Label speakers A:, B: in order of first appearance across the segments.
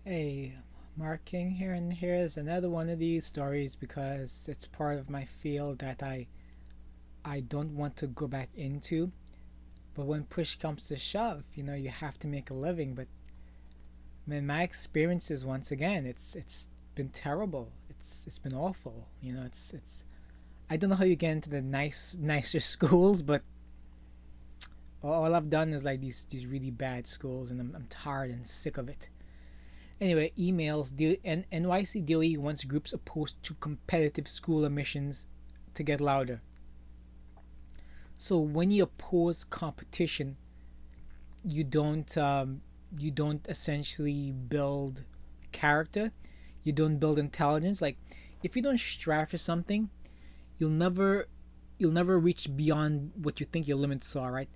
A: Hey, MarkKing here, and here's another one of these stories because it's part of my field that I don't want to go back into. But when push comes to shove, you have to make a living. But man, my experiences once again, it's been terrible. It's been awful. It's I don't know how you get into the nicer schools, but all I've done is like these really bad schools, and I'm tired and sick of it. Anyway, emails. NYC DOE wants groups opposed to competitive school admissions to get louder. So when you oppose competition, you don't essentially build character. You don't build intelligence. Like if you don't strive for something, you'll never you'll never reach beyond what you think your limits are, right?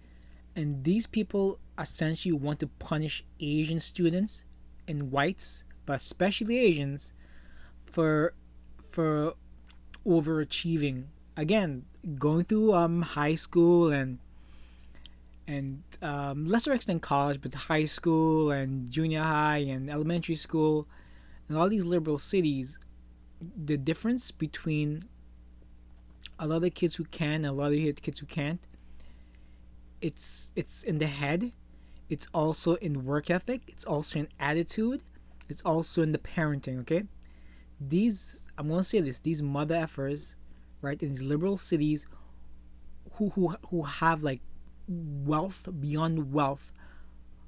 A: And these people essentially want to punish Asian students and whites, but especially Asians, for for overachieving. Again, going through high school and lesser extent college, but high school and junior high and elementary school and all these liberal cities, the difference between a lot of kids who can and a lot of kids who can't, it's in the head. It's also in work ethic. It's also in attitude. It's also in the parenting. Okay, I'm gonna say this: these mother effers, right, in these liberal cities, who have like wealth beyond wealth,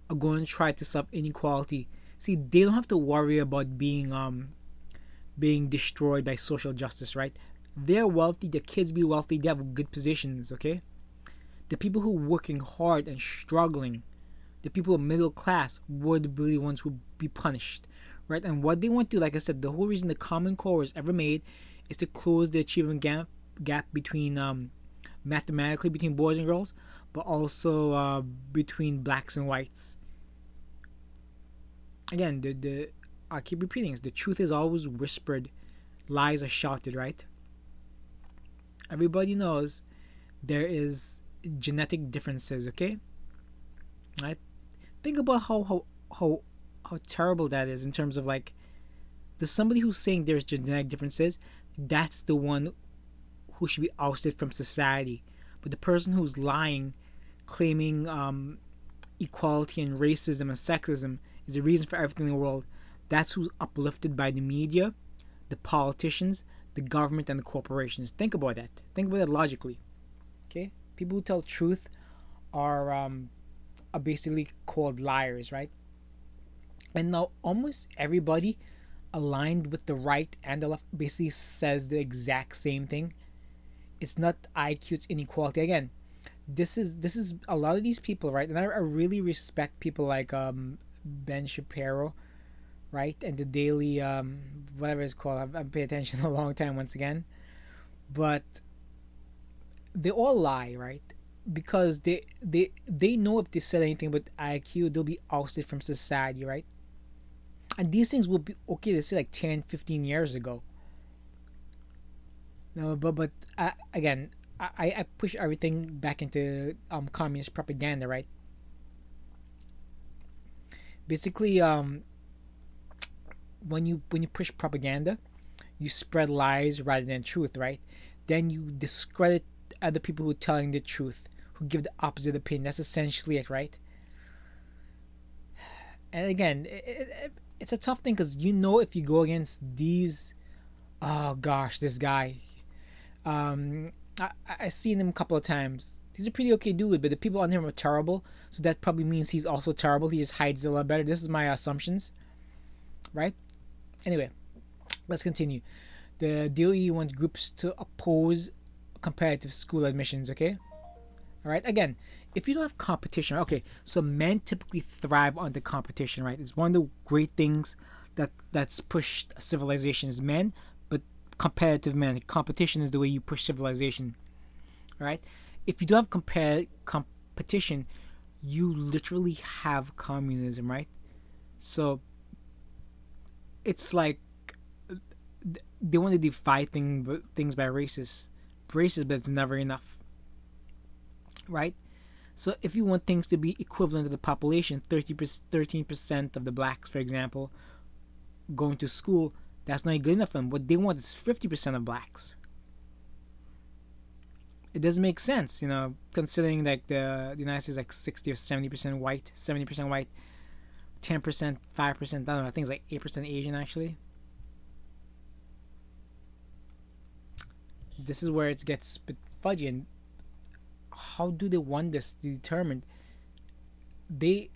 A: are going to try to stop inequality. See, they don't have to worry about being destroyed by social justice, right? They're wealthy. Their kids be wealthy. They have good positions. Okay, the people who are working hard and struggling, the people of middle class, would be the ones who be punished, right? And what they want to, like I said, the whole reason the Common Core was ever made is to close the achievement gap between mathematically between boys and girls, but also between blacks and whites. Again, the I keep repeating this: the truth is always whispered, lies are shouted, right? Everybody knows there is genetic differences. Okay, right? Think about how how terrible that is in terms of like, there's somebody who's saying there's genetic differences. That's the one who should be ousted from society. But the person who's lying, claiming equality and racism and sexism is the reason for everything in the world, that's who's uplifted by the media, the politicians, the government, and the corporations. Think about that. Think about that logically. Okay, people who tell truth are basically called liars, right? And now almost everybody aligned with the right and the left basically says the exact same thing. It's not IQ, it's inequality. Again, this is a lot of these people, right? And I really respect people like Ben Shapiro, right? And the Daily whatever it's called. I've paid attention a long time once again. But they all lie, right? Because they know if they said anything about IQ, they'll be ousted from society, right? And these things will be okay to say like 10, 15 years ago. No, but again, I push everything back into communist propaganda, right? Basically, when you push propaganda, you spread lies rather than truth, right? Then you discredit other people who are telling the truth, who give the opposite opinion. That's essentially it, right? And again, it's a tough thing because if you go against these, oh gosh, this guy, I seen him a couple of times. He's a pretty okay dude, but the people on him are terrible. So that probably means he's also terrible. He just hides it a lot better. This is my assumptions, right? Anyway, let's continue. The DOE wants groups to oppose competitive school admissions. Okay, all right. Again, if you don't have competition, okay. So men typically thrive under competition, right? It's one of the great things that's pushed civilization is men, but competitive men. Competition is the way you push civilization, right? If you don't have competition, you literally have communism, right? So it's like they want to defy things by races, but it's never enough, right? So if you want things to be equivalent to the population, 13% of the blacks, for example, going to school, that's not good enough for them. What they want is 50% of blacks. It doesn't make sense, considering like the United States is like 60 or 70% white, 70% white, 10%, 5%. I don't know. I think it's like 8% Asian actually. This is where it gets a bit fudgy. And how do they want this determined? They,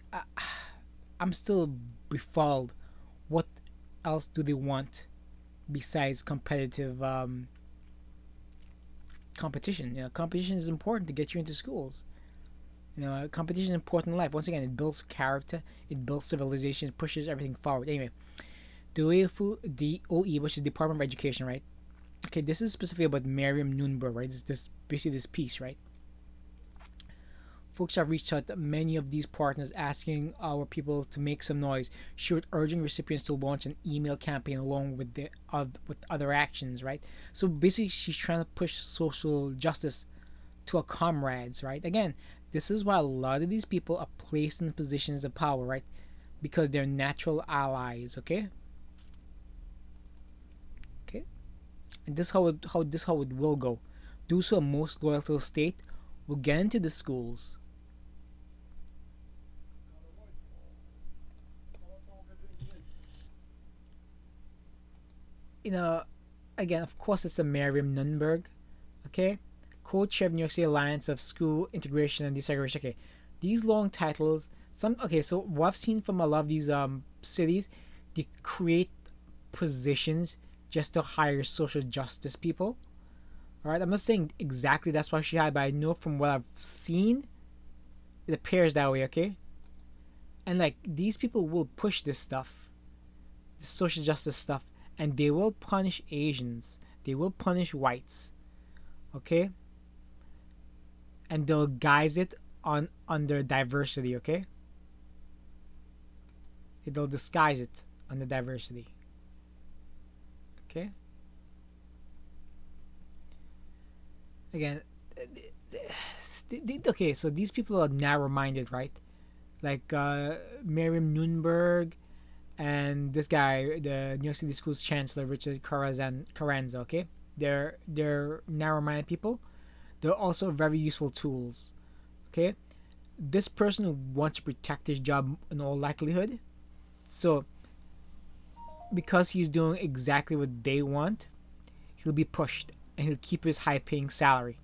A: I'm still befuddled. What else do they want besides competitive competition? Competition is important to get you into schools. Competition is important in life. Once again, it builds character, it builds civilization, it pushes everything forward. Anyway, DOE, which is Department of Education, right? Okay, this is specifically about Miriam Nunberg, right? This basically this piece, right? Folks have reached out to many of these partners asking our people to make some noise. She was urging recipients to launch an email campaign along with with other actions, right? So basically, she's trying to push social justice to her comrades, right? Again, this is why a lot of these people are placed in positions of power, right? Because they're natural allies, okay? Okay, and this how it will go. Those who are most loyal to the state will get into the schools. you know, Again, of course, it's a Miriam Nunberg, okay? Co-chair of New York City Alliance of School Integration and Desegregation. Okay, these long titles. So what I've seen from a lot of these cities, they create positions just to hire social justice people. All right, I'm not saying exactly that's why she hired, but I know from what I've seen, it appears that way. Okay, and like these people will push this stuff, this social justice stuff, and they will punish Asians, they will punish whites, okay, and they'll guise it on under diversity. Okay, they'll disguise it under diversity. Okay. Again, okay, so these people are narrow-minded, right? Like Miriam Nunberg and this guy, the New York City Schools Chancellor Richard Carranza. Okay, they're narrow-minded people. They're also very useful tools. Okay, this person who wants to protect his job in all likelihood, so because he's doing exactly what they want, he'll be pushed and he'll keep his high-paying salary.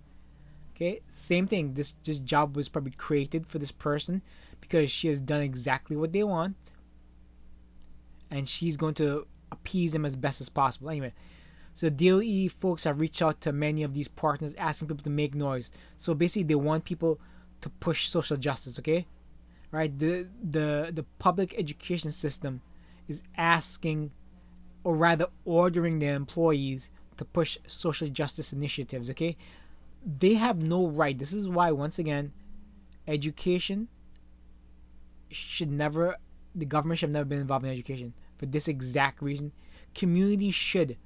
A: Okay, same thing. This job was probably created for this person because she has done exactly what they want, and she's going to appease them as best as possible. Anyway, so DOE folks have reached out to many of these partners asking people to make noise. So basically, they want people to push social justice. Okay, right? The public education system is asking, or rather, ordering their employees to push social justice initiatives. Okay, they have no right. This is why, once again, education should never, the government should have never been involved in education for this exact reason. Community should,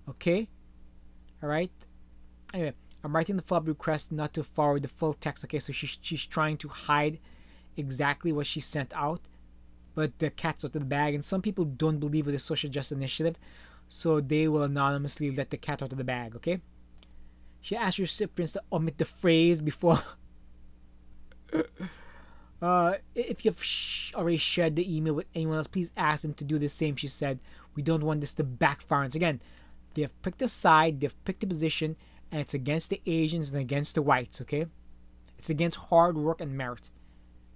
A: okay? All right? Anyway, I'm writing the follow-up request not to forward the full text, okay? So she's trying to hide exactly what she sent out, but the cat's out of the bag, and some people don't believe with the social justice initiative, so they will anonymously let the cat out of the bag, okay? She asked recipients to omit the phrase before. If you've already shared the email with anyone else, please ask them to do the same, she said. We don't want this to backfire. And again, they've picked a side, they've picked a position, and it's against the Asians and against the whites, okay? It's against hard work and merit.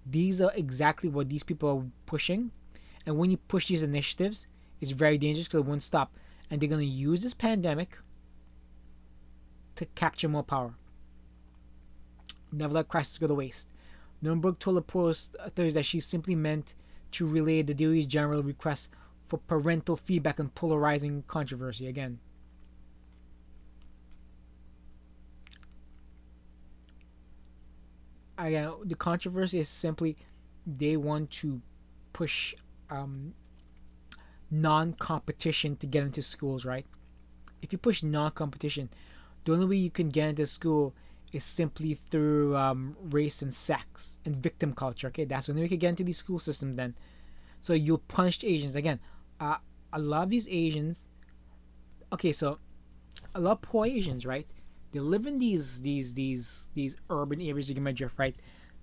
A: These are exactly what these people are pushing. And when you push these initiatives, it's very dangerous because it won't stop. And they're going to use this pandemic to capture more power. Never let crisis go to waste. Nuremberg told the Post Thursday that she simply meant to relay the DOE's general request for parental feedback on polarizing controversy. Again, the controversy is simply they want to push non-competition to get into schools, right? If you push non-competition, the only way you can get into school is simply through race and sex and victim culture. Okay, that's the only way you can get into these school systems then. So you'll punish Asians. Again, a lot of these Asians. Okay, so a lot of poor Asians, right? They live in these urban areas you can imagine, right?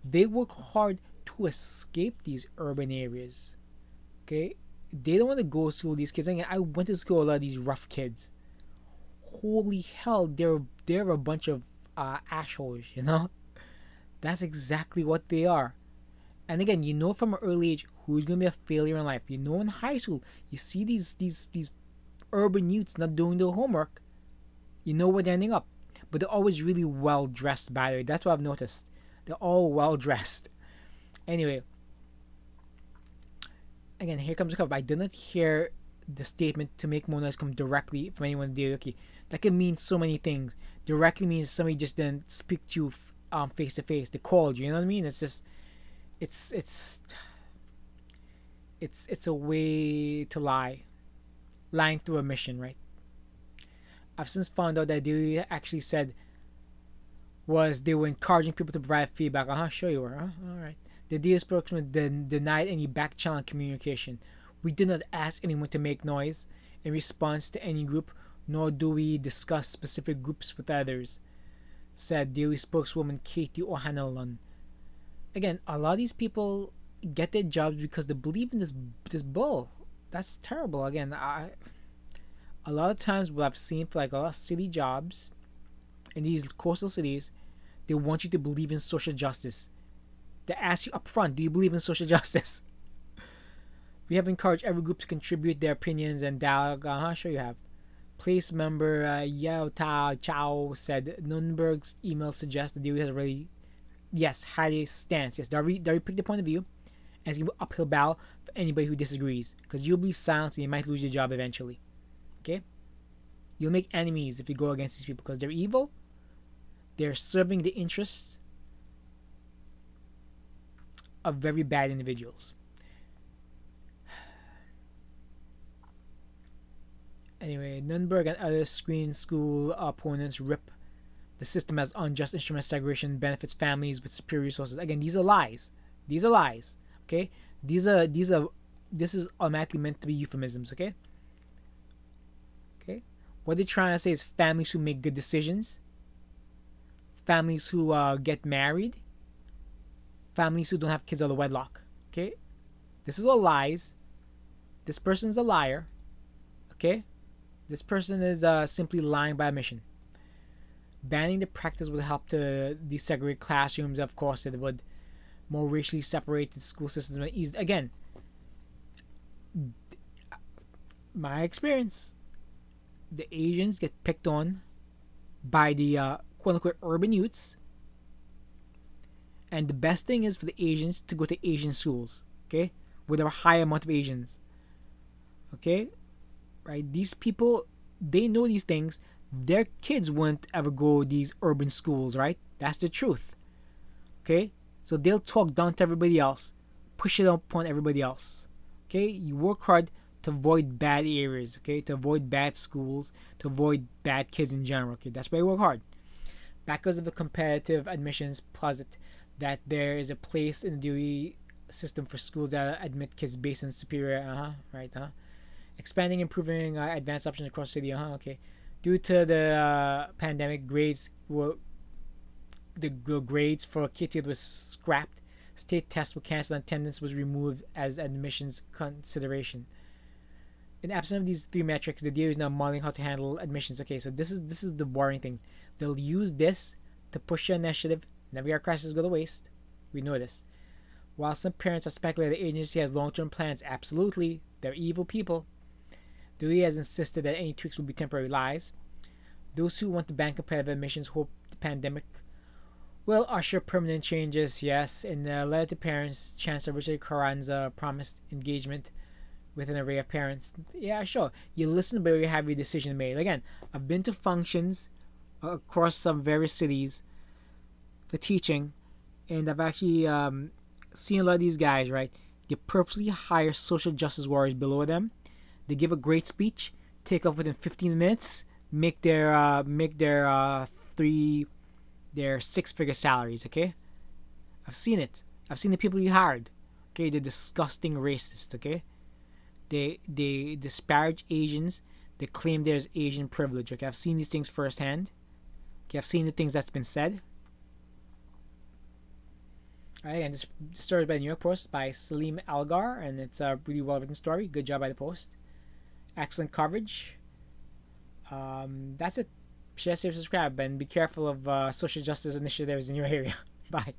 A: They work hard to escape these urban areas. Okay, they don't want to go to school. These kids. I went to school with a lot of these rough kids. Holy hell, they're a bunch of assholes. You know, that's exactly what they are. And again, you know from an early age who's gonna be a failure in life. You know in high school, you see these urban youths not doing their homework. You know where they're ending up. But they're always really well dressed, by the way. That's what I've noticed. They're all well dressed. Anyway, again, here comes the cover. I did not hear the statement to make more noise come directly from anyone in the DOE. That can mean so many things. Directly means somebody just didn't speak to you face to face. They called you. You know what I mean? It's just it's it's it's a way to lie, lying through a mission, right? I've since found out that they actually said was they were encouraging people to provide feedback. Sure you were. All right. The DA spokesman denied any back channel communication. We did not ask anyone to make noise in response to any group, nor do we discuss specific groups with others, said DOE spokeswoman Katie O'Hanlon. Again, a lot of these people get their jobs because they believe in this bull. That's terrible. Again, a lot of times what I've seen for like a lot of city jobs in these coastal cities, they want you to believe in social justice. They ask you up front, do you believe in social justice? We have encouraged every group to contribute their opinions and dialogue. Sure you have. Place member Yao Tao Chow said Nunberg's email suggests the DOE has already, yes, had a stance. Yes, they already picked the point of view, and it's going to be uphill battle for anybody who disagrees, because you'll be silenced and you might lose your job eventually. Okay? You'll make enemies if you go against these people because they're evil. They're serving the interests of very bad individuals. Anyway, Nunberg and other screen school opponents rip the system as unjust instrument segregation benefits families with superior resources. Again, these are lies. These are lies. Okay? This is automatically meant to be euphemisms, okay? Okay? What they're trying to say is families who make good decisions, families who get married, families who don't have kids out of wedlock. Okay? This is all lies. This person's a liar. Okay? This person is simply lying by omission. Banning the practice would help to desegregate classrooms. Of course, it would more racially separated school systems. Again, my experience, the Asians get picked on by the quote-unquote urban youths, and the best thing is for the Asians to go to Asian schools, okay, with a high amount of Asians, okay, right? These people, they know these things. Their kids won't ever go to these urban schools, right? That's the truth, okay? So they'll talk down to everybody else, push it up upon everybody else, okay? You work hard to avoid bad areas, okay, to avoid bad schools, to avoid bad kids in general, okay? That's why you work hard. Backers of the competitive admissions posit that there is a place in the DOE system for schools that admit kids based on superior, expanding, improving advanced options across the city, okay. Due to the pandemic, the grades for K-12 was scrapped. State tests were canceled and attendance was removed as admissions consideration. In absence of these three metrics, the DOE is now modeling how to handle admissions. Okay, so this is the boring thing. They'll use this to push your initiative. Never our crisis go to waste. We know this. While some parents have speculated the agency has long-term plans, absolutely, they're evil people. DOE has insisted that any tweaks will be temporary lies. Those who want to ban competitive admissions hope the pandemic will usher permanent changes. Yes, in a letter to parents, Chancellor Richard Carranza promised engagement with an array of parents. Yeah, sure. You listen, but you have your decision made. Again, I've been to functions across some various cities for teaching, and I've actually seen a lot of these guys, right? They purposely hire social justice warriors below them. They give a great speech, take off within 15 minutes, make their six-figure salaries. Okay, I've seen it. I've seen the people you hired. Okay, they're disgusting racist. Okay, They disparage Asians. They claim there's Asian privilege. Okay, I've seen these things firsthand. Okay, I've seen the things that's been said. All right, and this story is by the New York Post by Salim Algar, and it's a really well written story. Good job by the Post. Excellent coverage. That's it. Share, save, subscribe, and be careful of social justice initiatives in your area. Bye.